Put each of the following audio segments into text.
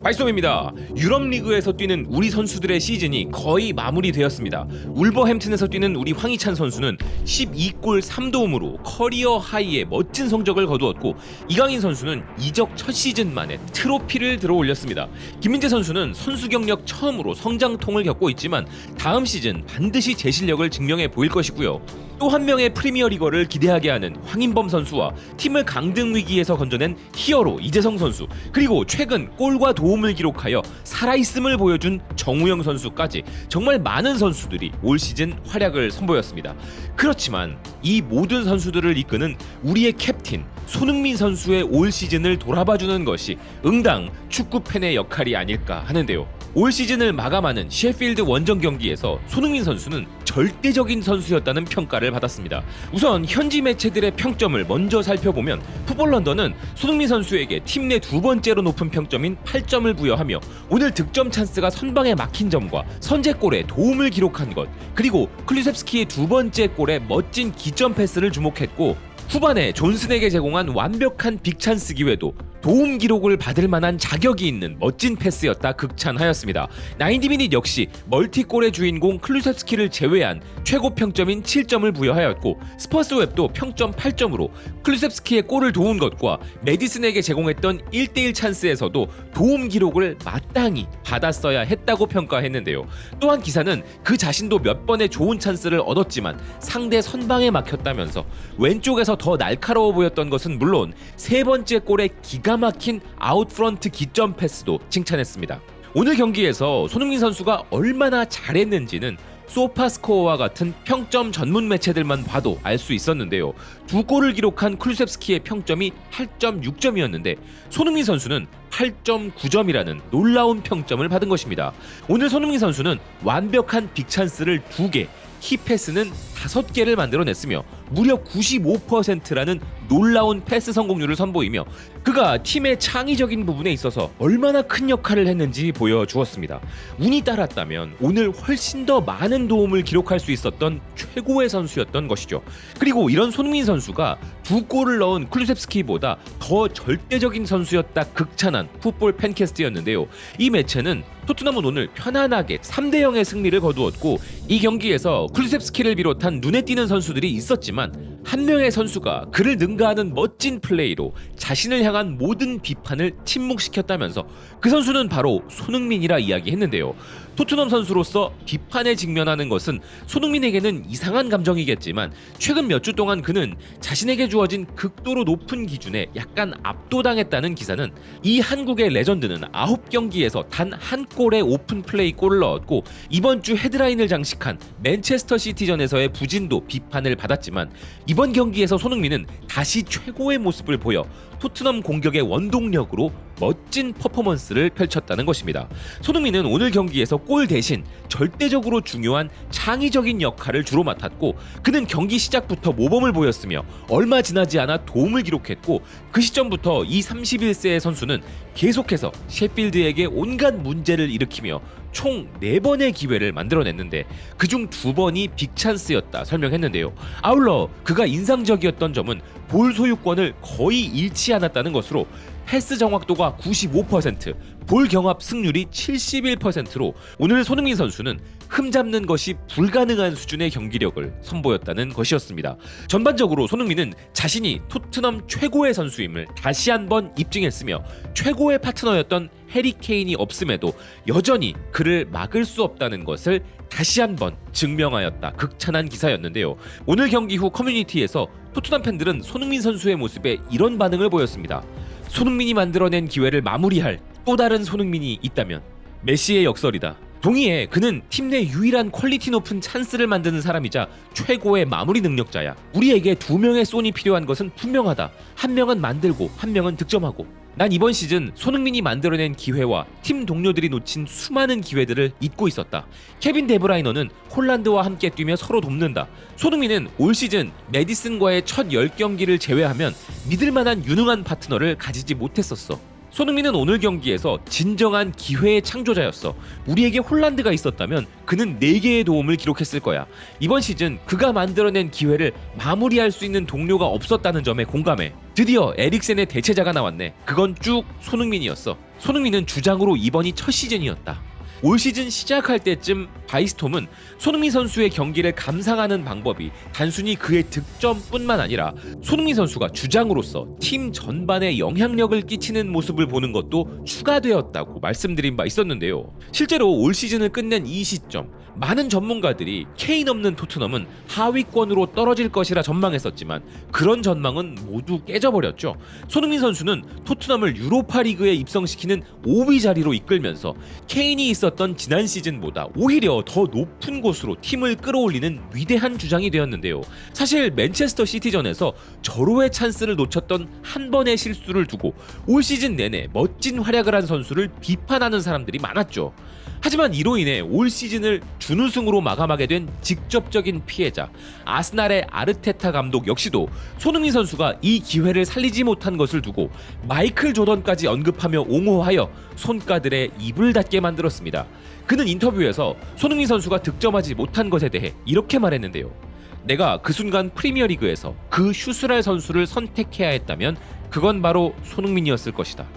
발솜입니다. 유럽 리그에서 뛰는 우리 선수들의 시즌이 거의 마무리되었습니다. 울버햄튼에서 뛰는 우리 황희찬 선수는 12골 3도움으로 커리어 하이의 멋진 성적을 거두었고, 이강인 선수는 이적 첫 시즌 만에 트로피를 들어올렸습니다. 김민재 선수는 선수 경력 처음으로 성장통을 겪고 있지만 다음 시즌 반드시 제 실력을 증명해 보일 것이고요. 또 한 명의 프리미어리거를 기대하게 하는 황인범 선수와 팀을 강등 위기에서 건져낸 히어로 이재성 선수, 그리고 최근 골과 도움을 기록하여 살아있음을 보여준 정우영 선수까지 정말 많은 선수들이 올 시즌 활약을 선보였습니다. 그렇지만 이 모든 선수들을 이끄는 우리의 캡틴 손흥민 선수의 올 시즌을 돌아봐주는 것이 응당 축구팬의 역할이 아닐까 하는데요. 올 시즌을 마감하는 셰필드 원정 경기에서 손흥민 선수는 절대적인 선수였다는 평가를 받았습니다. 우선 현지 매체들의 평점을 먼저 살펴보면 풋볼 런던은 손흥민 선수에게 팀 내 두 번째로 높은 평점인 8점을 부여하며 오늘 득점 찬스가 선방에 막힌 점과 선제골에 도움을 기록한 것, 그리고 클루셉스키의 두 번째 골에 멋진 기점 패스를 주목했고, 후반에 존슨에게 제공한 완벽한 빅찬스 기회도 도움 기록을 받을 만한 자격이 있는 멋진 패스였다 극찬하였습니다. 90미닛 역시 멀티골의 주인공 클루셉스키를 제외한 최고 평점인 7점을 부여하였고, 스퍼스 웹도 평점 8점으로 클루셉스키의 골을 도운 것과 메디슨에게 제공했던 1대1 찬스에서도 도움 기록을 마땅히 받았어야 했다고 평가했는데요. 또한 기사는 그 자신도 몇 번의 좋은 찬스를 얻었지만 상대 선방에 막혔다면서 왼쪽에서 더 날카로워 보였던 것은 물론 세 번째 골의 기가 막힌 아웃프런트 기점 패스도 칭찬했습니다. 오늘 경기에서 손흥민 선수가 얼마나 잘했는지는 소파스코어와 같은 평점 전문 매체들만 봐도 알 수 있었는데요. 두 골을 기록한 쿨셉스키의 평점이 8.6점이었는데 손흥민 선수는 8.9점이라는 놀라운 평점을 받은 것입니다. 오늘 손흥민 선수는 완벽한 빅찬스를 2개, 키패스는 5개를 만들어냈으며 무려 95%라는 놀라운 패스 성공률을 선보이며 그가 팀의 창의적인 부분에 있어서 얼마나 큰 역할을 했는지 보여주었습니다. 운이 따랐다면 오늘 훨씬 더 많은 도움을 기록할 수 있었던 최고의 선수였던 것이죠. 그리고 이런 손흥민 선수가 두 골을 넣은 쿨셉스키보다 더 절대적인 선수였다 극찬한 풋볼 팬캐스트였는데요. 이 매체는 토트넘은 오늘 편안하게 3대0의 승리를 거두었고, 이 경기에서 쿨셉스키를 비롯한 눈에 띄는 선수들이 있었지만 한 명의 선수가 그를 능가하는 멋진 플레이로 자신을 향한 모든 비판을 침묵시켰다면서 그 선수는 바로 손흥민이라 이야기했는데요. 토트넘 선수로서 비판에 직면하는 것은 손흥민에게는 이상한 감정이겠지만 최근 몇 주 동안 그는 자신에게 주어진 극도로 높은 기준에 약간 압도당했다는 기사는 이 한국의 레전드는 9경기에서 단 한 골의 오픈 플레이 골을 넣었고 이번 주 헤드라인을 장식한 맨체스터 시티전에서의 부진도 비판을 받았지만 이번 경기에서 손흥민은 다시 최고의 모습을 보여 토트넘 공격의 원동력으로 멋진 퍼포먼스를 펼쳤다는 것입니다. 손흥민은 오늘 경기에서 골 대신 절대적으로 중요한 창의적인 역할을 주로 맡았고, 그는 경기 시작부터 모범을 보였으며 얼마 지나지 않아 도움을 기록했고, 그 시점부터 이 31세의 선수는 계속해서 셰필드에게 온갖 문제를 일으키며 총 4번의 기회를 만들어냈는데 그중 2번이 빅찬스였다 설명했는데요. 아울러 그가 인상적이었던 점은 볼 소유권을 거의 잃지 않았다는 것으로 패스 정확도가 95%, 볼 경합 승률이 71%로 오늘 손흥민 선수는 흠잡는 것이 불가능한 수준의 경기력을 선보였다는 것이었습니다. 전반적으로 손흥민은 자신이 토트넘 최고의 선수임을 다시 한번 입증했으며 최고의 파트너였던 해리 케인이 없음에도 여전히 그를 막을 수 없다는 것을 다시 한번 증명하였다 극찬한 기사였는데요. 오늘 경기 후 커뮤니티에서 토트넘 팬들은 손흥민 선수의 모습에 이런 반응을 보였습니다. 손흥민이 만들어낸 기회를 마무리할 또 다른 손흥민이 있다면 메시의 역설이다. 동의해. 그는 팀 내 유일한 퀄리티 높은 찬스를 만드는 사람이자 최고의 마무리 능력자야. 우리에게 2명의 손이 필요한 것은 분명하다. 한 명은 만들고 한 명은 득점하고. 난 이번 시즌 손흥민이 만들어낸 기회와 팀 동료들이 놓친 수많은 기회들을 잊고 있었다. 케빈 데브라이너는 홀란드와 함께 뛰며 서로 돕는다. 손흥민은 올 시즌 메디슨과의 첫 10경기를 제외하면 믿을만한 유능한 파트너를 가지지 못했었어. 손흥민은 오늘 경기에서 진정한 기회의 창조자였어. 우리에게 홀란드가 있었다면 그는 4개의 도움을 기록했을 거야. 이번 시즌 그가 만들어낸 기회를 마무리할 수 있는 동료가 없었다는 점에 공감해. 드디어 에릭센의 대체자가 나왔네. 그건 쭉 손흥민이었어. 손흥민은 주장으로 이번이 첫 시즌이었다. 올 시즌 시작할 때쯤 바이스톰은 손흥민 선수의 경기를 감상하는 방법이 단순히 그의 득점뿐만 아니라 손흥민 선수가 주장으로서 팀 전반에 영향력을 끼치는 모습을 보는 것도 추가되었다고 말씀드린 바 있었는데요. 실제로 올 시즌을 끝낸 이 시점, 많은 전문가들이 케인 없는 토트넘은 하위권으로 떨어질 것이라 전망했었지만 그런 전망은 모두 깨져버렸죠. 손흥민 선수는 토트넘을 유로파 리그에 입성시키는 5위 자리로 이끌면서 케인이 있었던 지난 시즌보다 오히려 더 높은 곳으로 팀을 끌어올리는 위대한 주장이 되었는데요. 사실 맨체스터 시티전에서 절호의 찬스를 놓쳤던 한 번의 실수를 두고 올 시즌 내내 멋진 활약을 한 선수를 비판하는 사람들이 많았죠. 하지만 이로 인해 올 시즌을 준우승으로 마감하게 된 직접적인 피해자 아스날의 아르테타 감독 역시도 손흥민 선수가 이 기회를 살리지 못한 것을 두고 마이클 조던까지 언급하며 옹호하여 손가들의 입을 닫게 만들었습니다. 그는 인터뷰에서 손흥민 선수가 득점하지 못한 것에 대해 이렇게 말했는데요. 내가 그 순간 프리미어리그에서 그 슛을 할 선수를 선택해야 했다면 그건 바로 손흥민이었을 것이다.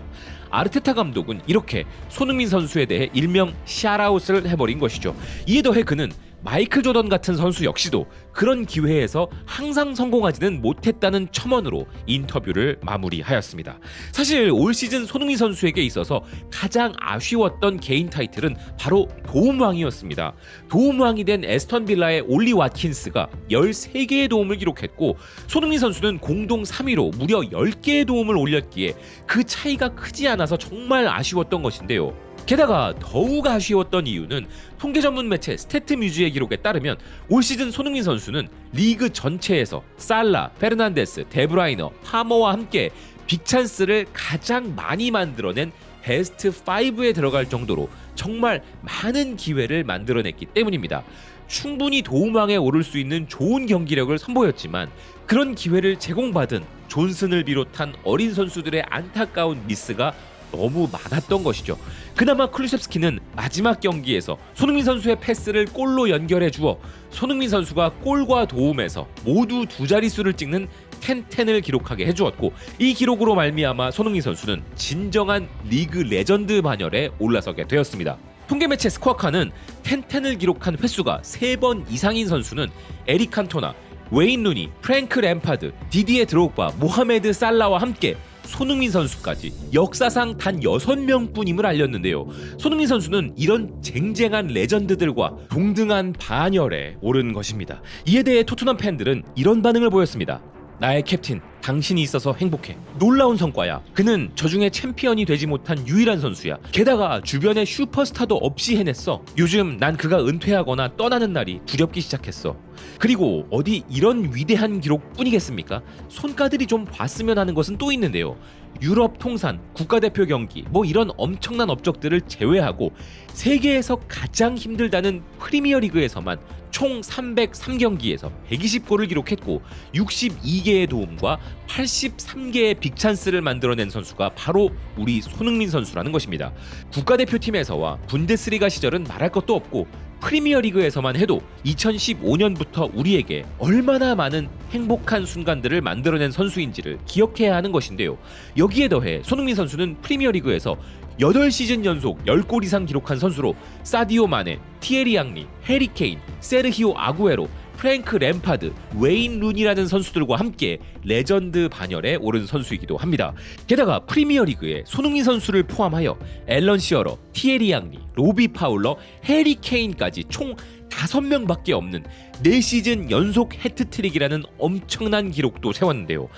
아르테타 감독은 이렇게 손흥민 선수에 대해 일명 샤라웃을 해버린 것이죠. 이에 더해 그는 마이클 조던 같은 선수 역시도 그런 기회에서 항상 성공하지는 못했다는 첨언으로 인터뷰를 마무리하였습니다. 사실 올 시즌 손흥민 선수에게 있어서 가장 아쉬웠던 개인 타이틀은 바로 도움왕이었습니다. 도움왕이 된 에스턴 빌라의 올리 와킨스가 13개의 도움을 기록했고 손흥민 선수는 공동 3위로 무려 10개의 도움을 올렸기에 그 차이가 크지 않아서 정말 아쉬웠던 것인데요. 게다가 더욱 아쉬웠던 이유는 통계 전문 매체 스태트뮤즈의 기록에 따르면 올 시즌 손흥민 선수는 리그 전체에서 살라, 페르난데스, 데브라이너, 하머와 함께 빅찬스를 가장 많이 만들어낸 베스트 5에 들어갈 정도로 정말 많은 기회를 만들어냈기 때문입니다. 충분히 도움왕에 오를 수 있는 좋은 경기력을 선보였지만 그런 기회를 제공받은 존슨을 비롯한 어린 선수들의 안타까운 미스가 너무 많았던 것이죠. 그나마 클루셉스키는 마지막 경기에서 손흥민 선수의 패스를 골로 연결해 주어 손흥민 선수가 골과 도움에서 모두 두 자릿수를 찍는 10-10을 기록하게 해주었고 이 기록으로 말미암아 손흥민 선수는 진정한 리그 레전드 반열에 올라서게 되었습니다. 통계 매체 스코어카는 10-10을 기록한 횟수가 3번 이상인 선수는 에릭 칸토나, 웨인 루니, 프랭크 램파드, 디디에 드록바, 모하메드 살라와 함께 손흥민 선수까지 역사상 단 6명뿐임을 알렸는데요. 손흥민 선수는 이런 쟁쟁한 레전드들과 동등한 반열에 오른 것입니다. 이에 대해 토트넘 팬들은 이런 반응을 보였습니다. 나의 캡틴, 당신이 있어서 행복해. 놀라운 성과야. 그는 저중에 챔피언이 되지 못한 유일한 선수야. 게다가 주변에 슈퍼스타도 없이 해냈어. 요즘 난 그가 은퇴하거나 떠나는 날이 두렵기 시작했어. 그리고 어디 이런 위대한 기록뿐이겠습니까? 손가들이 좀 봤으면 하는 것은 또 있는데요. 유럽 통산, 국가대표 경기 이런 엄청난 업적들을 제외하고 세계에서 가장 힘들다는 프리미어리그에서만 총 303경기에서 120골을 기록했고 62개의 도움과 83개의 빅찬스를 만들어낸 선수가 바로 우리 손흥민 선수라는 것입니다. 국가대표팀에서와 분데스리가 시절은 말할 것도 없고 프리미어리그에서만 해도 2015년부터 우리에게 얼마나 많은 행복한 순간들을 만들어낸 선수인지를 기억해야 하는 것인데요. 여기에 더해 손흥민 선수는 프리미어리그에서 8시즌 연속 10골 이상 기록한 선수로 사디오 마네, 티에리 앙리, 해리 케인, 세르히오 아구에로, 프랭크 램파드, 웨인 루니라는 선수들과 함께 레전드 반열에 오른 선수이기도 합니다. 게다가 프리미어리그에 손흥민 선수를 포함하여 앨런 시어러, 티에리 앙리, 로비 파울러, 해리 케인까지 총 5명밖에 없는 4시즌 연속 해트트릭이라는 엄청난 기록도 세웠는데요.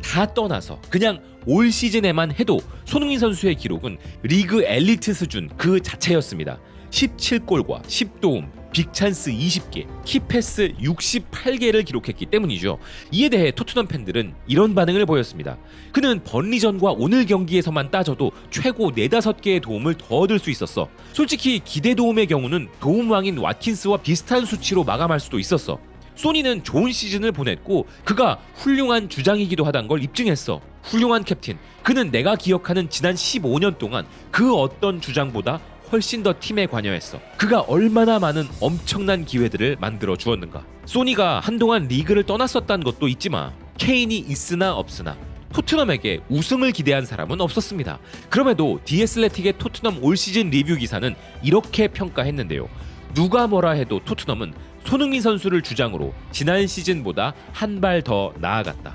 다 떠나서 그냥 올 시즌에만 해도 손흥민 선수의 기록은 리그 엘리트 수준 그 자체였습니다. 17골과 10도움, 빅찬스 20개, 키패스 68개를 기록했기 때문이죠. 이에 대해 토트넘 팬들은 이런 반응을 보였습니다. 그는 번리전과 오늘 경기에서만 따져도 최고 4-5개의 도움을 더 얻을 수 있었어. 솔직히 기대 도움의 경우는 도움왕인 와킨스와 비슷한 수치로 마감할 수도 있었어. 소니는 좋은 시즌을 보냈고 그가 훌륭한 주장이기도 하다는 걸 입증했어. 훌륭한 캡틴. 그는 내가 기억하는 지난 15년 동안 그 어떤 주장보다 훨씬 더 팀에 관여했어. 그가 얼마나 많은 엄청난 기회들을 만들어 주었는가. 소니가 한동안 리그를 떠났었다는 것도 있지만 케인이 있으나 없으나 토트넘에게 우승을 기대한 사람은 없었습니다. 그럼에도 디애슬레틱의 토트넘 올 시즌 리뷰 기사는 이렇게 평가했는데요. 누가 뭐라 해도 토트넘은 손흥민 선수를 주장으로 지난 시즌보다 한 발 더 나아갔다.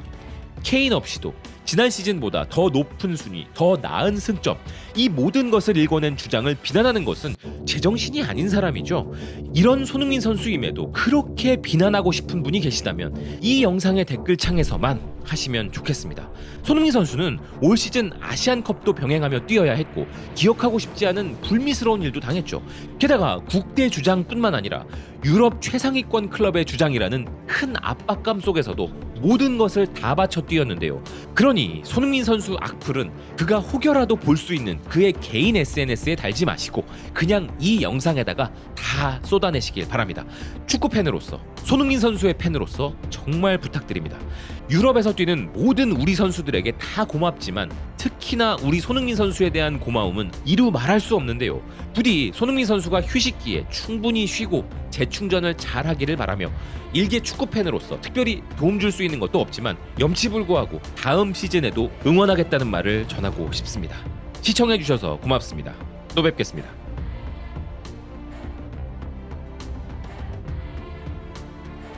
케인 없이도 지난 시즌보다 더 높은 순위, 더 나은 승점, 이 모든 것을 읽어낸 주장을 비난하는 것은 제정신이 아닌 사람이죠. 이런 손흥민 선수임에도 그렇게 비난하고 싶은 분이 계시다면 이 영상의 댓글창에서만 하시면 좋겠습니다. 손흥민 선수는 올 시즌 아시안컵도 병행하며 뛰어야 했고 기억하고 싶지 않은 불미스러운 일도 당했죠. 게다가 국대 주장뿐만 아니라 유럽 최상위권 클럽의 주장이라는 큰 압박감 속에서도 모든 것을 다 바쳐 뛰었는데요. 그러니 손흥민 선수 악플은 그가 혹여라도 볼 수 있는 그의 개인 SNS에 달지 마시고 그냥 이 영상에다가 다 쏟아내시길 바랍니다. 축구 팬으로서, 손흥민 선수의 팬으로서 정말 부탁드립니다. 유럽에서 뛰는 모든 우리 선수들에게 다 고맙지만 특히나 우리 손흥민 선수에 대한 고마움은 이루 말할 수 없는데요. 부디 손흥민 선수가 휴식기에 충분히 쉬고 재충전을 잘 하기를 바라며 일개 축구 팬으로서 특별히 도움 줄 수 있는 것도 없지만 염치불고하고 다음 시즌에도 응원하겠다는 말을 전하고 싶습니다. 시청해주셔서 고맙습니다. 또 뵙겠습니다.